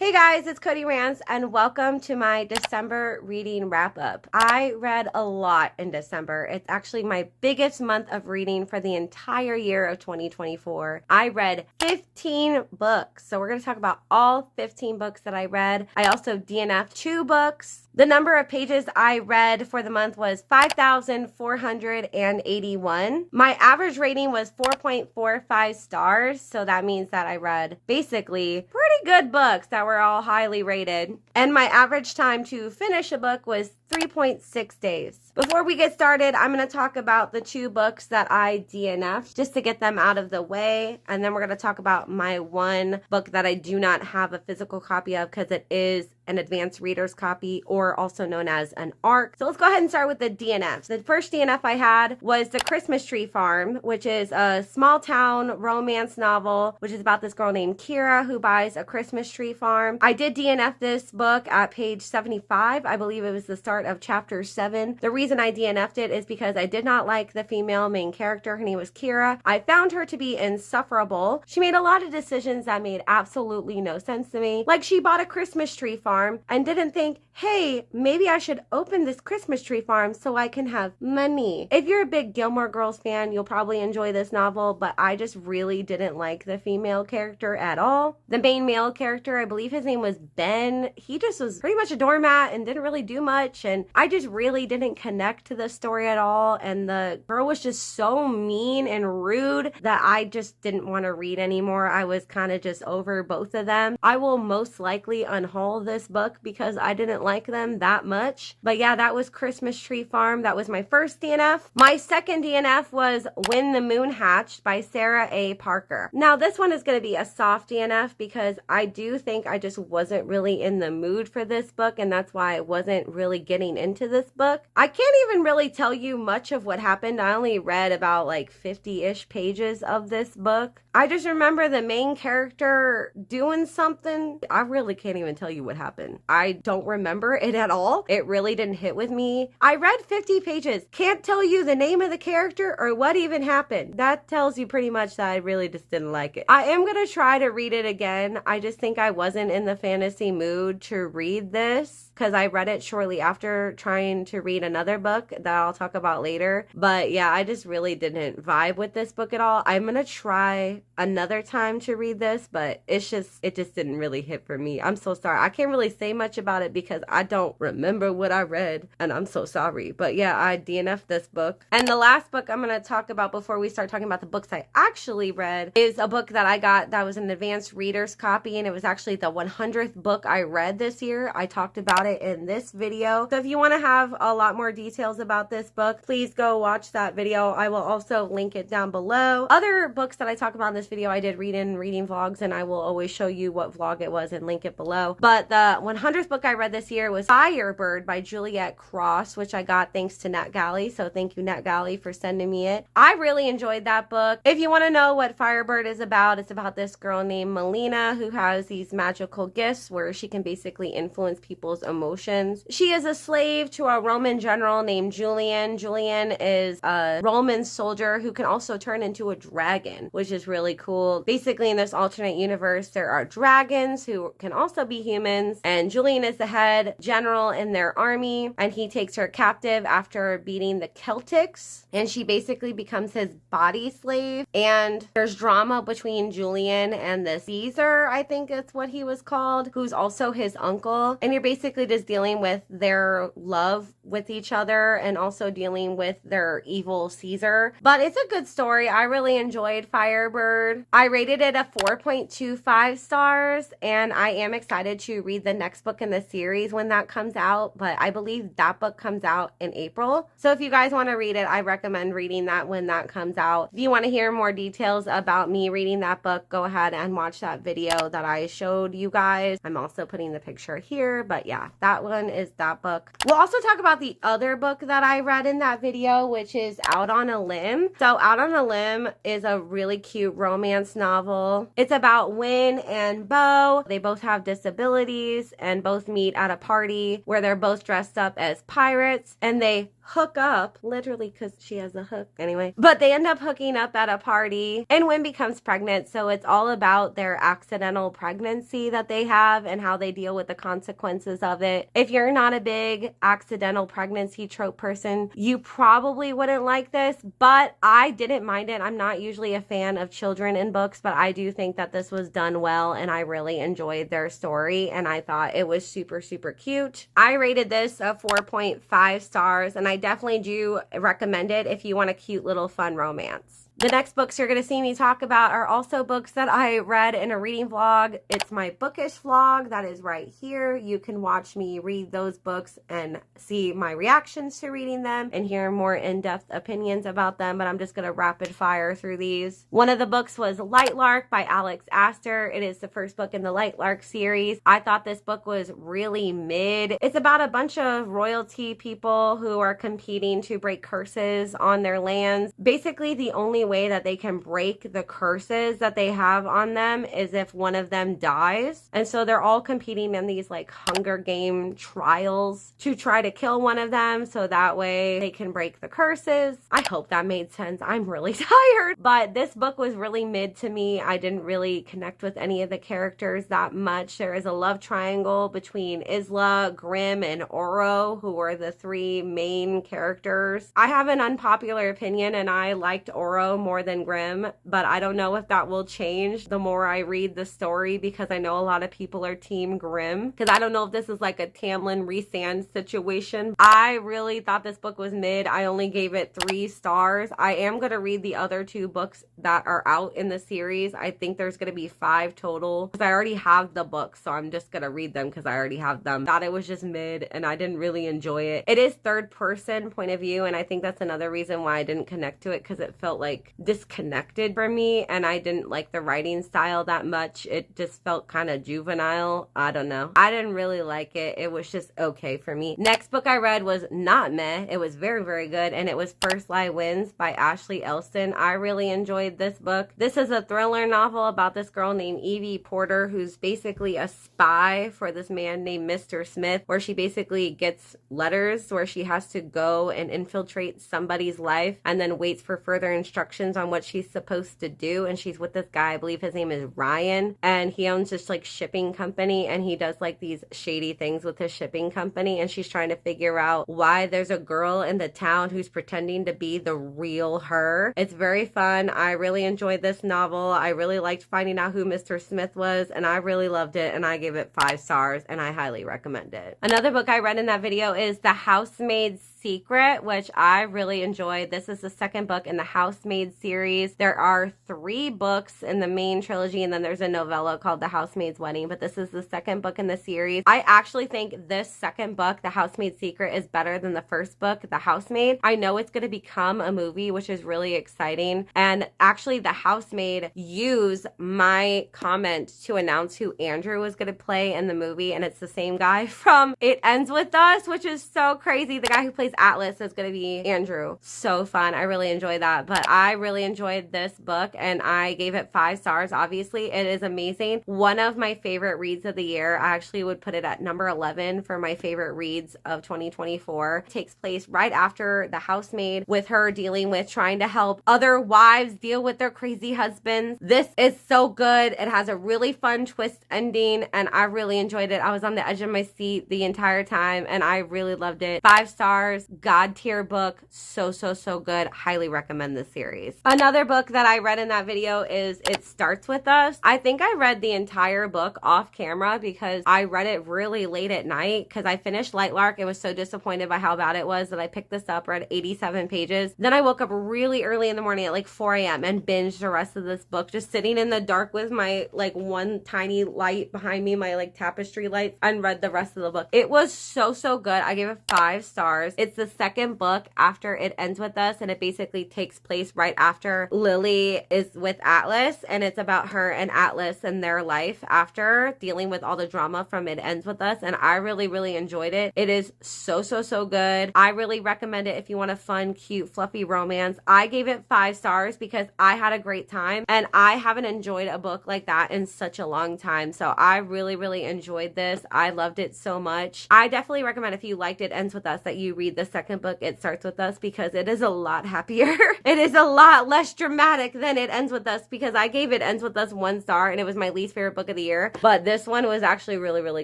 Hey guys, it's Cody Rants and welcome to my December reading wrap up. I read a lot in December. It's actually my biggest month of reading for the entire year of 2024. I read 15 books. So we're going to talk about all 15 books that I read. I also DNF'd 2 books. The number of pages I read for the month was 5,481. My average rating was 4.45 stars. So that means that I read basically pretty good books that were all highly rated. And my average time to finish a book was 3.6 days. Before we get started, I'm going to talk about the 2 books that I DNF'd just to get them out of the way. And then we're going to talk about my 1 book that I do not have a physical copy of because it is an advanced reader's copy, or also known as an ARC. So let's go ahead and start with the DNFs. The first DNF I had was The Christmas Tree Farm, which is a small town romance novel, which is about this girl named Kira who buys a Christmas tree farm. I did DNF this book at page 75. I believe it was the start of chapter 7. The reason I DNF'd it is because I did not like the female main character. Her name was Kira. I found her to be insufferable. She made a lot of decisions that made absolutely no sense to me. Like, she bought a Christmas tree farm and didn't think, hey, maybe I should open this Christmas tree farm so I can have money. If you're a big Gilmore Girls fan, you'll probably enjoy this novel, but I just really didn't like the female character at all. The main male character, I believe his name was Ben, he just was pretty much a doormat and didn't really do much, and I just really didn't connect to the story at all, and the girl was just so mean and rude that I just didn't want to read anymore. I was kind of just over both of them. I will most likely unhaul this book because I didn't like them that much. But yeah, that was Christmas Tree Farm. That was my first DNF. My second DNF was When the Moon Hatched by Sarah A. Parker. Now this one is going to be a soft DNF because I do think I just wasn't really in the mood for this book, and that's why I wasn't really getting into this book. I can't even really tell you much of what happened. I only read about like 50-ish pages of this book. I just remember the main character doing something. I really can't even tell you what happened. I don't remember it at all. It really didn't hit with me. I read 50 pages. Can't tell you the name of the character or what even happened. That tells you pretty much that I really just didn't like it. I am going to try to read it again. I just think I wasn't in the fantasy mood to read this because I read it shortly after trying to read another book that I'll talk about later. But yeah, I just really didn't vibe with this book at all. I'm going to try another time to read this, but it just didn't really hit for me. I'm so sorry. I can't really say much about it because I don't remember what I read, and I'm so sorry. But yeah, I DNF'd this book. And the last book I'm going to talk about before we start talking about the books I actually read is a book that I got that was an advanced reader's copy, and it was actually the 100th book I read this year. I talked about it in this video. So if you want to have a lot more details about this book, please go watch that video. I will also link it down below. Other books that I talk about in this video, I did read in reading vlogs, and I will always show you what vlog it was and link it below. But the 100th book I read this year was Firebird by Juliet Cross, which I got thanks to NetGalley. So thank you, NetGalley, for sending me it. I really enjoyed that book. If you want to know what Firebird is about, it's about this girl named Melina who has these magical gifts where she can basically influence people's emotions. She is a slave to a Roman general named Julian. Julian is a Roman soldier who can also turn into a dragon, which is really cool. Basically, in this alternate universe, there are dragons who can also be humans, and Julian is the head general in their army, and he takes her captive after beating the Celtics, and she basically becomes his body slave. And there's drama between Julian and the Caesar, I think it's what he was called, who's also his uncle, and you're basically just dealing with their love with each other and also dealing with their evil Caesar. But it's a good story. I really enjoyed Firebird. I rated it a 4.25 stars, and I am excited to read the next book in the series when that comes out, but I believe that book comes out in April. So if you guys want to read it, I recommend reading that when that comes out. If you want to hear more details about me reading that book, go ahead and watch that video that I showed you guys. I'm also putting the picture here, but yeah, that one is that book. We'll also talk about the other book that I read in that video, which is Out on a Limb. So Out on a Limb is a really cute romance novel. It's about Win and Bo. They both have disabilities and both meet at a party where they're both dressed up as pirates, and they hook up, literally because she has a hook anyway, but they end up hooking up at a party and Wynn becomes pregnant. So it's all about their accidental pregnancy that they have and how they deal with the consequences of it. If you're not a big accidental pregnancy trope person, you probably wouldn't like this, but I didn't mind it. I'm not usually a fan of children in books, but I do think that this was done well and I really enjoyed their story and I thought it was super, super cute. I rated this a 4.5 stars and I definitely do recommend it if you want a cute little fun romance. The next books you're going to see me talk about are also books that I read in a reading vlog. It's my bookish vlog that is right here. You can watch me read those books and see my reactions to reading them and hear more in-depth opinions about them, but I'm just going to rapid fire through these. One of the books was Lightlark by Alex Astor. It is the first book in the Lightlark series. I thought this book was really mid. It's about a bunch of royalty people who are competing to break curses on their lands. Basically, the only way that they can break the curses that they have on them is if one of them dies. And so they're all competing in these like Hunger Game trials to try to kill one of them so that way they can break the curses. I hope that made sense. I'm really tired. But this book was really mid to me. I didn't really connect with any of the characters that much. There is a love triangle between Isla, Grimm, and Oro, who are the three main characters. I have an unpopular opinion and I liked Oro more than Grimm, but I don't know if that will change the more I read the story because I know a lot of people are team Grimm because I don't know if this is like a Tamlin Rhysand situation. I really thought this book was mid. I only gave it 3 stars. I am going to read the other 2 books that are out in the series. I think there's going to be 5 total because I already have the books, so I'm just going to read them because I already have them. Thought it was just mid and I didn't really enjoy it. It is third person point of view and I think that's another reason why I didn't connect to it because it felt like disconnected from me and I didn't like the writing style that much. It just felt kind of juvenile. I don't know. I didn't really like it. It was just okay for me. Next book I read was not meh. It was very, very good and it was First Lie Wins by Ashley Elston. I really enjoyed this book. This is a thriller novel about this girl named Evie Porter who's basically a spy for this man named Mr. Smith, where she basically gets letters where she has to go and infiltrate somebody's life and then waits for further instructions on what she's supposed to do. And she's with this guy, I believe his name is Ryan, and he owns this like shipping company and he does like these shady things with his shipping company and she's trying to figure out why there's a girl in the town who's pretending to be the real her. It's very fun. I really enjoyed this novel. I really liked finding out who Mr. Smith was and I really loved it and I gave it 5 stars and I highly recommend it. Another book I read in that video is The Housemaid's Secret, which I really enjoyed. This is the second book in the Housemaid series. There are 3 books in the main trilogy and then there's a novella called The Housemaid's Wedding, but this is the second book in the series. I actually think this second book, The Housemaid's Secret, is better than the first book, The Housemaid. I know it's going to become a movie, which is really exciting. And actually, The Housemaid used my comment to announce who Andrew was going to play in the movie, and it's the same guy from It Ends With Us, which is so crazy. The guy who plays Atlas is going to be Andrew. So fun. I really enjoyed that. But I really enjoyed this book and I gave it 5 stars. Obviously, it is amazing. One of my favorite reads of the year. I actually would put it at number 11 for my favorite reads of 2024. It takes place right after The Housemaid, with her dealing with trying to help other wives deal with their crazy husbands. This is so good. It has a really fun twist ending and I really enjoyed it. I was on the edge of my seat the entire time and I really loved it. 5 stars. God tier book. So good. Highly recommend this series. Another book that I read in that video is It Starts With Us. I think I read the entire book off camera because I read it really late at night because I finished Lightlark. I was so disappointed by how bad it was that I picked this up, read 87 pages. Then I woke up really early in the morning at like 4 a.m. and binged the rest of this book, just sitting in the dark with my like one tiny light behind me, my like tapestry lights, and read the rest of the book. It was so good. I gave it 5 stars. It's the second book after It Ends With Us and it basically takes place right right after Lily is with Atlas, and it's about her and Atlas and their life after dealing with all the drama from It Ends With Us, and I really, really enjoyed it. It is so, so, so good. I really recommend it if you want a fun, cute, fluffy romance. I gave it 5 stars because I had a great time, and I haven't enjoyed a book like that in such a long time. So I really, really enjoyed this. I loved it so much. I definitely recommend, if you liked It Ends With Us, that you read the second book, It Starts With Us, because it is a lot happier. It is a lot less dramatic than It Ends With Us, because I gave It Ends With Us 1 star and it was my least favorite book of the year. But this one was actually really, really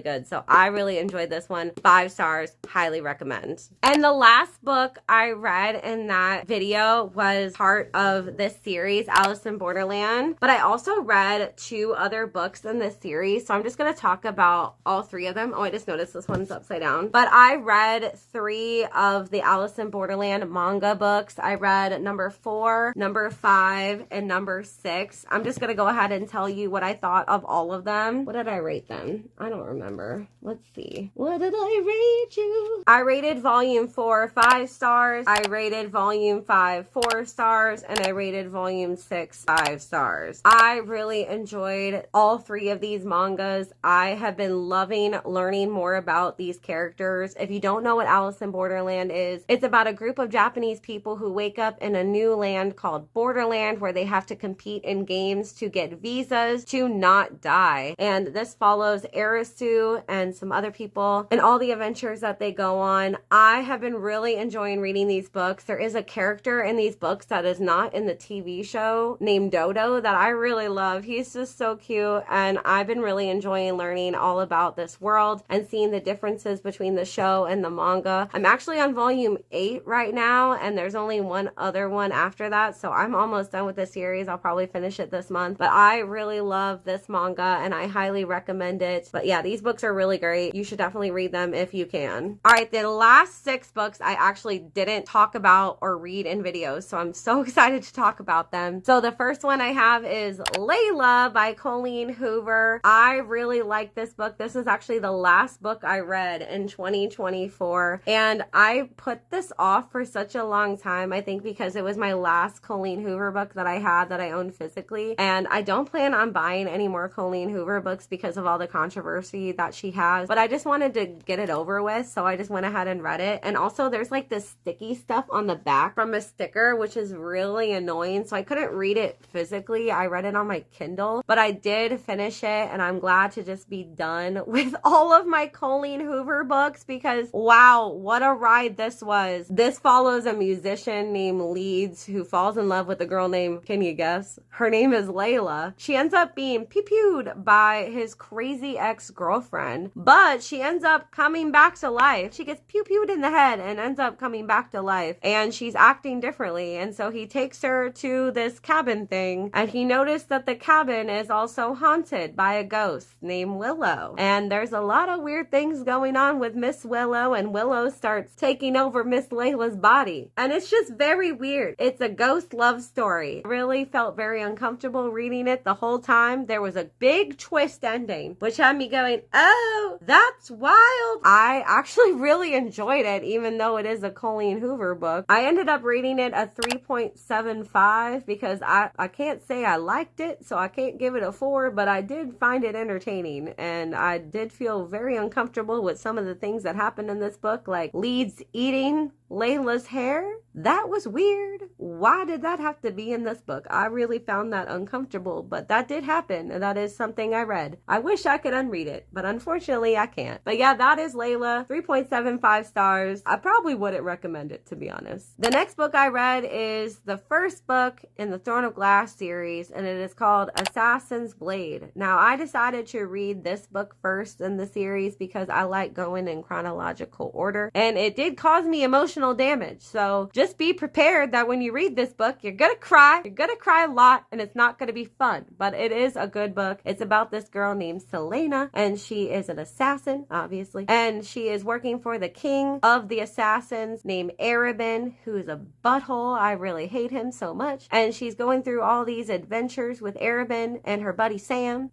good. So I really enjoyed this one. 5 stars. Highly recommend. And the last book I read in that video was part of this series, Alice in Borderland. But I also read 2 other books in this series. So I'm just going to talk about all 3 of them. Oh, I just noticed this one's upside down. But I read 3 of the Alice in Borderland manga books. I read number 4, number 5, and number 6. I'm just going to go ahead and tell you what I thought of all of them. What did I rate them? I don't remember. Let's see. What did I rate you? I rated volume 4 5 stars. I rated volume 5 4 stars. And I rated volume 6 5 stars. I really enjoyed all 3 of these mangas. I have been loving learning more about these characters. If you don't know what Alice in Borderland is, it's about a group of Japanese people who wake up in a new land called Borderland, where they have to compete in games to get visas to not die. And this follows Arisu and some other people and all the adventures that they go on. I have been really enjoying reading these books. There is a character in these books that is not in the TV show named Dodo that I really love. He's just so cute, and I've been really enjoying learning all about this world and seeing the differences between the show and the manga. I'm actually on volume 8 right now, and there's only one other one after that, so I'm almost done with the series. I'll probably finish it this month, but I really love this manga and I highly recommend it. But yeah, these books are really great. You should definitely read them if you can. All right, the last 6 books I actually didn't talk about or read in videos, so I'm so excited to talk about them. So the first one I have is Layla by Colleen Hoover. I really like this book. This is actually the last book I read in 2024, and I put this off for such a long time, I think because it was my last Colleen Hoover book that I had that I owned physically, and I don't plan on buying any more Colleen Hoover books because of all the controversy that she has, but I just wanted to get it over with, so I just went ahead and read it. And also there's like this sticky stuff on the back from a sticker, which is really annoying, so I couldn't read it physically. I read it on my Kindle, but I did finish it, and I'm glad to just be done with all of my Colleen Hoover books, because wow, what a ride this was. This follows a musician named Leeds who falls in love with a girl named, can you guess? Her name is Layla. She ends up being pew-pewed by his crazy ex-girlfriend, but she ends up coming back to life. She gets pew-pewed in the head and ends up coming back to life, and she's acting differently, and so he takes her to this cabin thing, and he noticed that the cabin is also haunted by a ghost named Willow, and there's a lot of weird things going on with Miss Willow, and Willow starts taking over Miss Layla's body, and it's just very weird. It's a ghost love story. I really felt very uncomfortable reading it the whole time. There was a big twist ending, which had me going, oh, that's wild. I actually really enjoyed it, even though it is a Colleen Hoover book. I ended up rating it a 3.75 because I can't say I liked it, so I can't give it a 4, but I did find it entertaining, and I did feel very uncomfortable with some of the things that happened in this book, like Leeds eating Layla's hair. That was weird. Why did that have to be in this book? I really found that uncomfortable, but that did happen, and that is something I read. I wish I could unread it, but unfortunately I can't. But yeah, that is Layla, 3.75 stars. I probably wouldn't recommend it, to be honest. The next book I read is the first book in the Throne of Glass series, and it is called Assassin's Blade. Now, I decided to read this book first in the series because I like going in chronological order, and it did cause me emotional damage. So just be prepared that when you read this book, you're gonna cry. You're gonna cry a lot, and it's not gonna be fun, but it is a good book. It's about this girl named Selena, and she is an assassin, obviously, and she is working for the king of the assassins named Arabin, who is a butthole. I really hate him so much, and she's going through all these adventures with Arabin and her buddy Sam.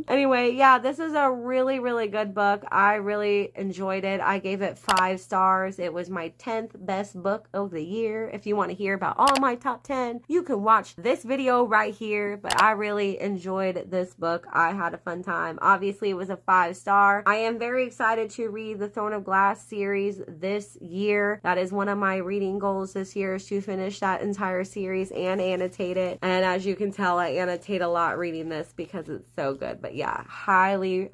Anyway, yeah, this is a really, really good book. I really enjoyed it. I gave it 5 stars. It was my 10th best book of the year. If you want to hear about all my my top 10, you can watch this video right here. But I really enjoyed this book. I had a fun time. Obviously, it was a 5-star. I am very excited to read the Throne of Glass series this year. That is one of my reading goals this year, is to finish that entire series and annotate it. And as you can tell, I annotate a lot reading this because it's so good. But yeah, highly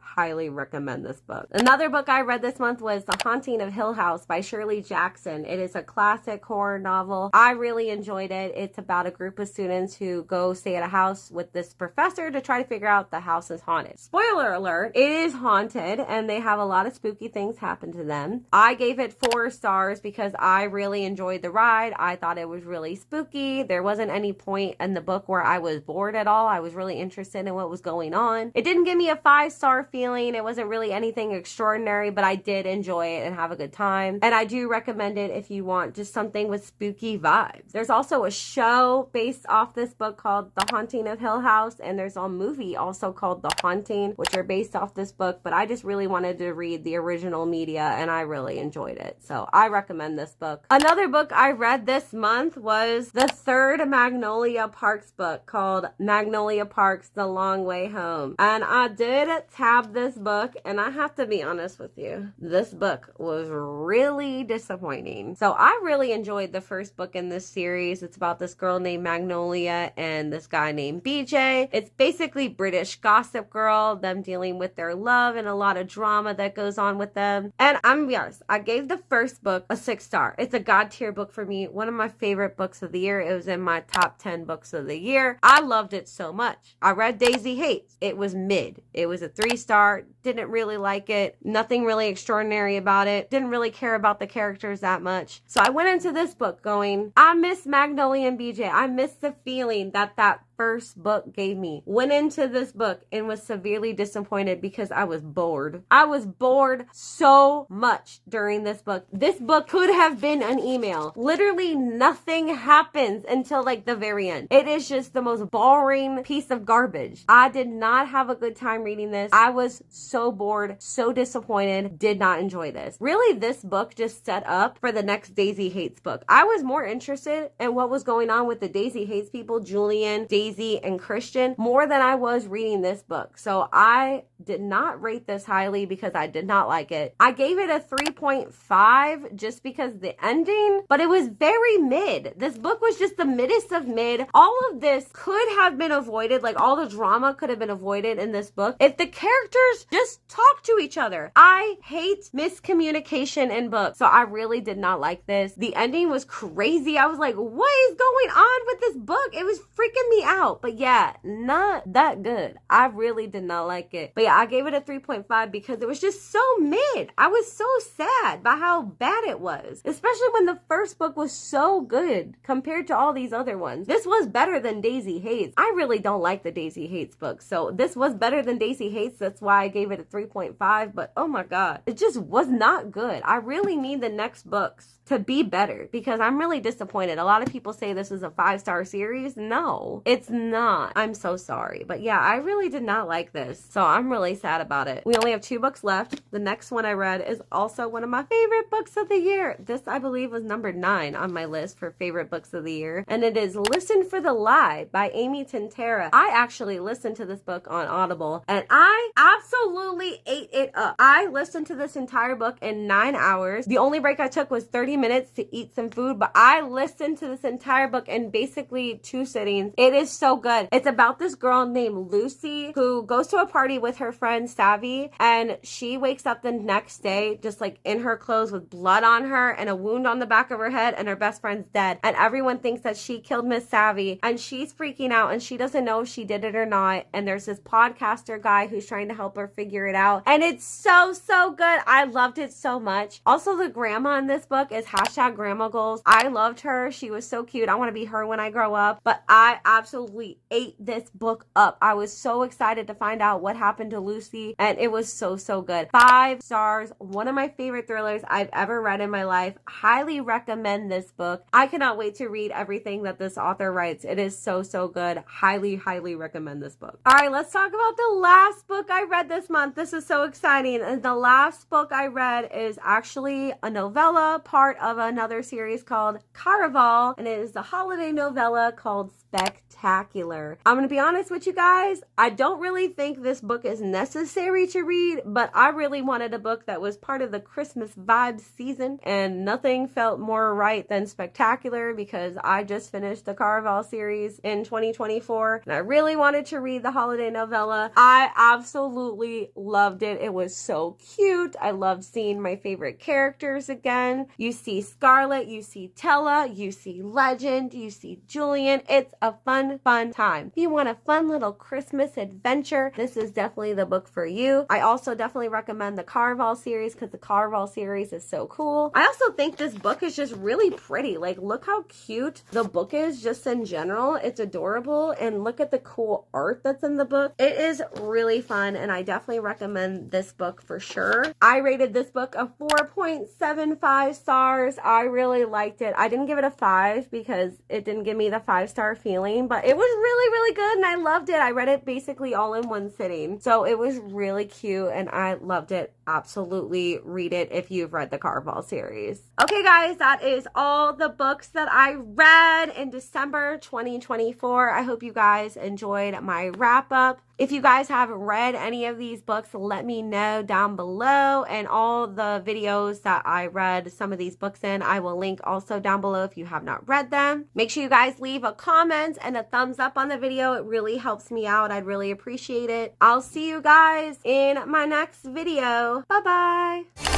recommend this book. Another book I read this month was The Haunting of Hill House by Shirley Jackson. It is a classic horror novel. I really enjoyed it. It's about a group of students who go stay at a house with this professor to try to figure out the house is haunted. Spoiler alert, it is haunted and they have a lot of spooky things happen to them. I gave it 4 stars because I really enjoyed the ride. I thought it was really spooky. There wasn't any point in the book where I was bored at all. I was really interested in what was going on. It didn't give me a 5-star feeling. It wasn't really anything extraordinary, but I did enjoy it and have a good time. And I do recommend it if you want just something with spooky vibes. There's also a show based off this book called The Haunting of Hill House, and there's a movie also called The Haunting, which are based off this book, but I just really wanted to read the original media and I really enjoyed it. So I recommend this book. Another book I read this month was the 3rd Magnolia Parks book called Magnolia Parks: The Long Way Home. And I did tab this book, and I have to be honest with you, this book was really disappointing. So I really enjoyed the first book in this series. It's about this girl named Magnolia and this guy named BJ. It's basically British Gossip Girl, them dealing with their love and a lot of drama that goes on with them. And I'm gonna be honest, I gave the first book a 6-star. It's a god tier book for me. One of my favorite books of the year. It was in my top 10 books of the year. I loved it so much. I read Daisy Hates. It was mid. It was a 3-star. Didn't really like it. Nothing really extraordinary about it. Didn't really care about the characters that much. So I went into this book going, I miss Magnolia and BJ. I miss the feeling that first book gave me. Went into this book and was severely disappointed because I was bored. I was bored so much during this book. This book could have been an email. Literally nothing happens until like the very end. It is just the most boring piece of garbage. I did not have a good time reading this. I was so bored, so disappointed, did not enjoy this. Really, this book just set up for the next Daisy Hates book. I was more interested in what was going on with the Daisy Hates people, Julian, Daisy, and Christian, more than I was reading this book. So I did not rate this highly because I did not like it. I gave it a 3.5 just because the ending, but it was very mid. This book was just the middest of mid. All of this could have been avoided. Like all the drama could have been avoided in this book if the characters just talk to each other. I hate miscommunication in books. So I really did not like this. The ending was crazy. I was like, what is going on with this book? It was freaking me out. But yeah, not that good. I really did not like it. But yeah, I gave it a 3.5 because it was just so mid. I was so sad by how bad it was, especially when the first book was so good compared to all these other ones. This was better than Daisy Hates. I really don't like the Daisy Hates book, so this was better than Daisy Hates. That's why I gave it a 3.5. But oh my god, it just was not good. I really need the next books to be better because I'm really disappointed. A lot of people say this is a 5-star series. No, it's not. I'm so sorry. But yeah, I really did not like this. So I'm really sad about it. We only have 2 books left. The next one I read is also one of my favorite books of the year. This, I believe, was number 9 on my list for favorite books of the year. And it is Listen for the Lie by Amy Tintera. I actually listened to this book on Audible and I absolutely ate it up. I listened to this entire book in 9 hours. The only break I took was 30 minutes to eat some food, but I listened to this entire book in basically 2 sittings. It is so good. It's about this girl named Lucy who goes to a party with her friend Savvy, and she wakes up the next day just like in her clothes with blood on her and a wound on the back of her head, and her best friend's dead, and everyone thinks that she killed Miss Savvy, and she's freaking out and she doesn't know if she did it or not. And there's this podcaster guy who's trying to help her figure it out, and it's so good. I loved it so much. Also, the grandma in this book is #grandma goals. I loved her. She was so cute. I want to be her when I grow up. But I absolutely absolutely ate this book up. I was so excited to find out what happened to Lucy, and it was so, so good. 5 stars, one of my favorite thrillers I've ever read in my life. Highly recommend this book. I cannot wait to read everything that this author writes. It is so, so good. Highly, highly recommend this book. All right, let's talk about the last book I read this month. This is so exciting. And the last book I read is actually a novella, part of another series called Caraval, and it is the holiday novella called Spectacular. I'm going to be honest with you guys. I don't really think this book is necessary to read, but I really wanted a book that was part of the Christmas vibes season, and nothing felt more right than Spectacular because I just finished the Caraval series in 2024, and I really wanted to read the holiday novella. I absolutely loved it. It was so cute. I loved seeing my favorite characters again. You see Scarlet, you see Tella, you see Legend, you see Julian. It's a fun time. If you want a fun little Christmas adventure, this is definitely the book for you. I also definitely recommend the Caraval series because the Caraval series is so cool. I also think this book is just really pretty. Like, look how cute the book is just in general. It's adorable, and look at the cool art that's in the book. It is really fun, and I definitely recommend this book for sure. I rated this book a 4.75 stars. I really liked it. I didn't give it a 5 because it didn't give me the 5-star feeling, but it was really, really good, and I loved it. I read it basically all in one sitting, so it was really cute, and I loved it. Absolutely read it if you've read the Caraval series. Okay, guys, that is all the books that I read in December 2024. I hope you guys enjoyed my wrap up. If you guys have read any of these books, let me know down below, and all the videos that I read some of these books in, I will link also down below if you have not read them. Make sure you guys leave a comment and a thumbs up on the video. It really helps me out. I'd really appreciate it. I'll see you guys in my next video. Bye-bye.